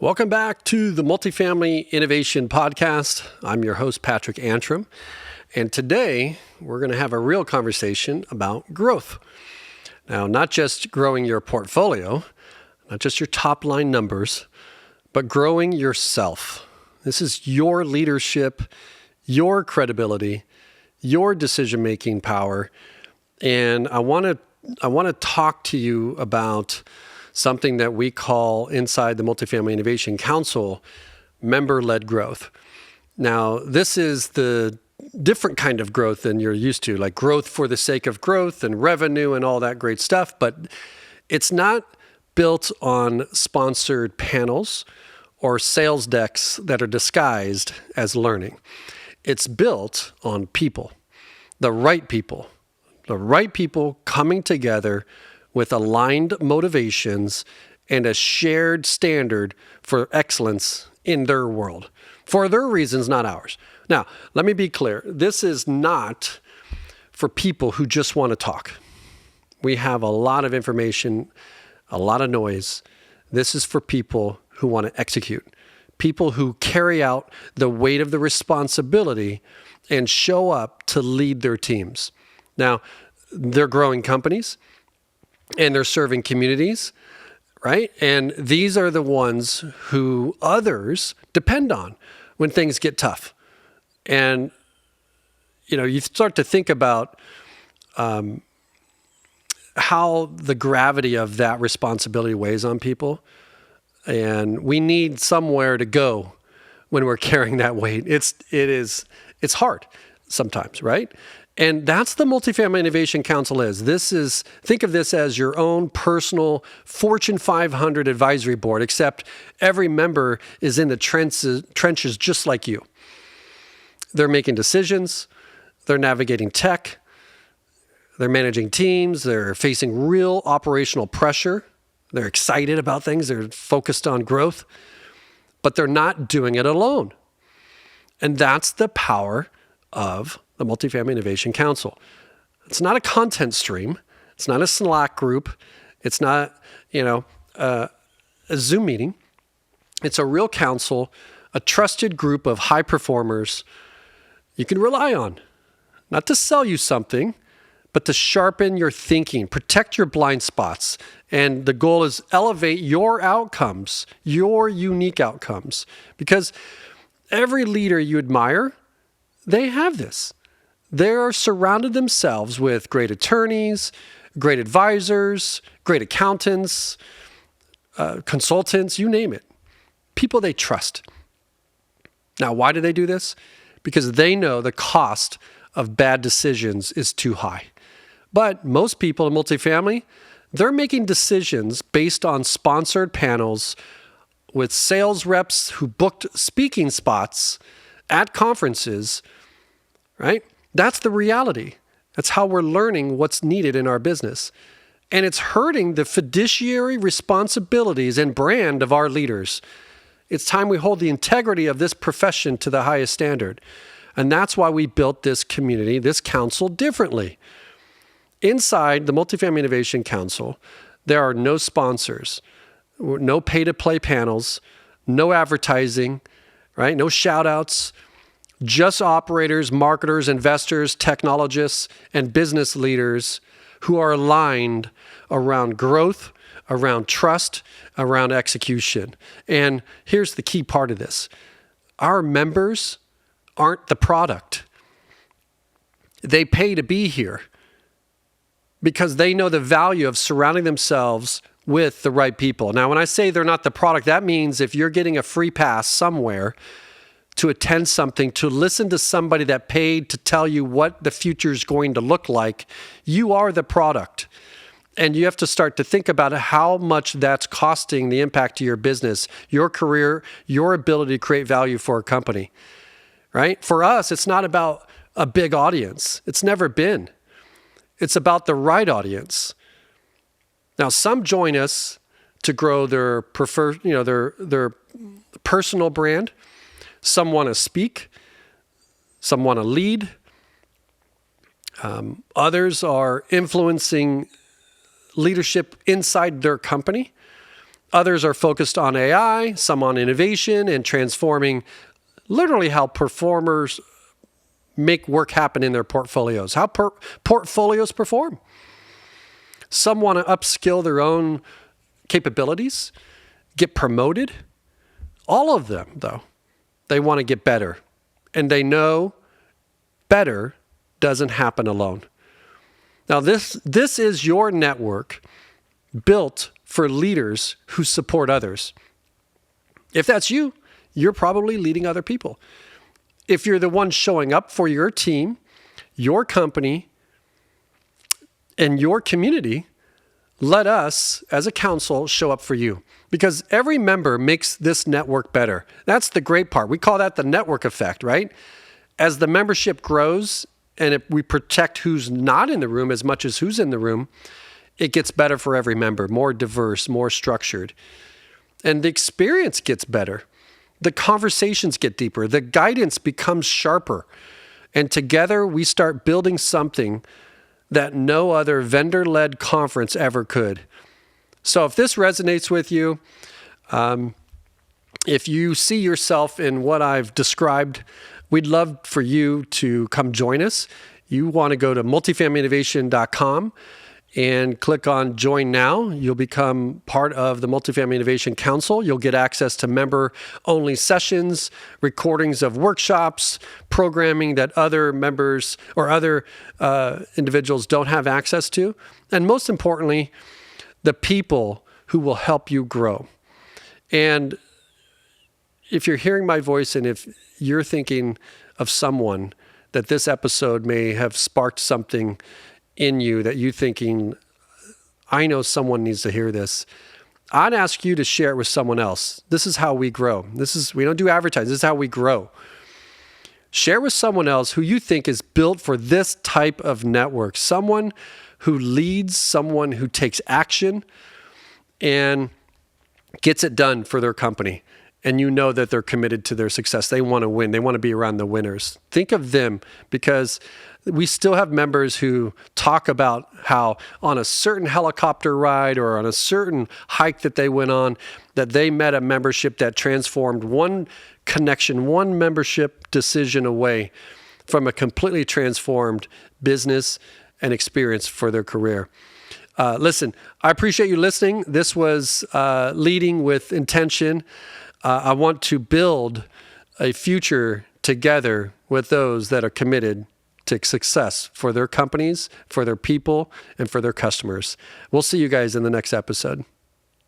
Welcome back to the Multifamily Innovation Podcast. I'm your host, Patrick Antrim, and today we're going to have a real conversation about growth. Now, not just growing your portfolio, not just your top line numbers, but growing yourself. This is your leadership, your credibility, your decision-making power, and I want to talk to you about something that we call inside the Multifamily Innovation Council, member-led growth. Now, this is the different kind of growth than you're used to, like growth for the sake of growth and revenue and all that great stuff, but it's not built on sponsored panels or sales decks that are disguised as learning. It's built on people, the right people coming together with aligned motivations and a shared standard for excellence in their world, for their reasons, not ours. Now, let me be clear. This is not for people who just want to talk. We have a lot of information, a lot of noise. This is for people who want to execute, people who carry out the weight of the responsibility and show up to lead their teams. Now, they're growing companies, and they're serving communities, right? And these are the ones who others depend on when things get tough. And, you start to think about how the gravity of that responsibility weighs on people. And we need somewhere to go when we're carrying that weight. It's hard sometimes, right? And that's the Multifamily Innovation Council is. Think of this as your own personal Fortune 500 advisory board, except every member is in the trenches just like you. They're making decisions, they're navigating tech, they're managing teams, they're facing real operational pressure, they're excited about things, they're focused on growth, but they're not doing it alone. And that's the power of the Multifamily Innovation Council. It's not a content stream. It's not a Slack group. It's not, a Zoom meeting. It's a real council, a trusted group of high performers you can rely on, not to sell you something, but to sharpen your thinking, protect your blind spots. And the goal is elevate your outcomes, your unique outcomes, because every leader you admire, they have this. They are surrounded themselves with great attorneys, great advisors, great accountants, consultants, you name it. People they trust. Now, why do they do this? Because they know the cost of bad decisions is too high. But most people in multifamily, they're making decisions based on sponsored panels with sales reps who booked speaking spots at conferences, right? That's the reality. That's how we're learning what's needed in our business. And it's hurting the fiduciary responsibilities and brand of our leaders. It's time we hold the integrity of this profession to the highest standard. And that's why we built this community, this council, differently. Inside the Multifamily Innovation Council, there are no sponsors, no pay-to-play panels, no advertising, right? No shout-outs. Just operators, marketers, investors, technologists, and business leaders who are aligned around growth, around trust, around execution. And here's the key part of this. Our members aren't the product. They pay to be here because they know the value of surrounding themselves with the right people. Now, when I say they're not the product, that means if you're getting a free pass somewhere to attend something, to listen to somebody that paid to tell you what the future is going to look like, you are the product. And you have to start to think about how much that's costing the impact to your business, your career, your ability to create value for a company, right? For us, it's not about a big audience. It's never been. It's about the right audience. Now, some join us to grow their their personal brand. Some want to speak, some want to lead. Others are influencing leadership inside their company. Others are focused on AI, some on innovation and transforming literally how performers make work happen in their portfolios, how portfolios perform. Some want to upskill their own capabilities, get promoted. All of them, though, they want to get better. And they know better doesn't happen alone. Now, this is your network built for leaders who support others. If that's you, you're probably leading other people. If you're the one showing up for your team, your company, and your community, let us, as a council, show up for you. Because every member makes this network better. That's the great part. We call that the network effect, right? As the membership grows, and if we protect who's not in the room as much as who's in the room, it gets better for every member, more diverse, more structured. And the experience gets better. The conversations get deeper. The guidance becomes sharper. And together we start building something that no other vendor-led conference ever could. So if this resonates with you, if you see yourself in what I've described, we'd love for you to come join us. You want to go to multifamilyinnovation.com and click on Join Now. You'll become part of the Multifamily Innovation Council. You'll get access to member-only sessions, recordings of workshops, programming that other members or other individuals don't have access to. And most importantly, the people who will help you grow. And if you're hearing my voice and if you're thinking of someone that this episode may have sparked something in you that you thinking, I know someone needs to hear this, I'd ask you to share it with someone else. This is how we grow. We don't do advertising. This is how we grow. Share with someone else who you think is built for this type of network. Someone who leads, someone who takes action and gets it done for their company. And you know that they're committed to their success. They want to win. They want to be around the winners. Think of them, because we still have members who talk about how on a certain helicopter ride or on a certain hike that they went on, that they met a membership that transformed one connection, one membership decision away from a completely transformed business and experience for their career. Listen, I appreciate you listening. This was Leading with Intention. I want to build a future together with those that are committed to success for their companies, for their people, and for their customers. We'll see you guys in the next episode.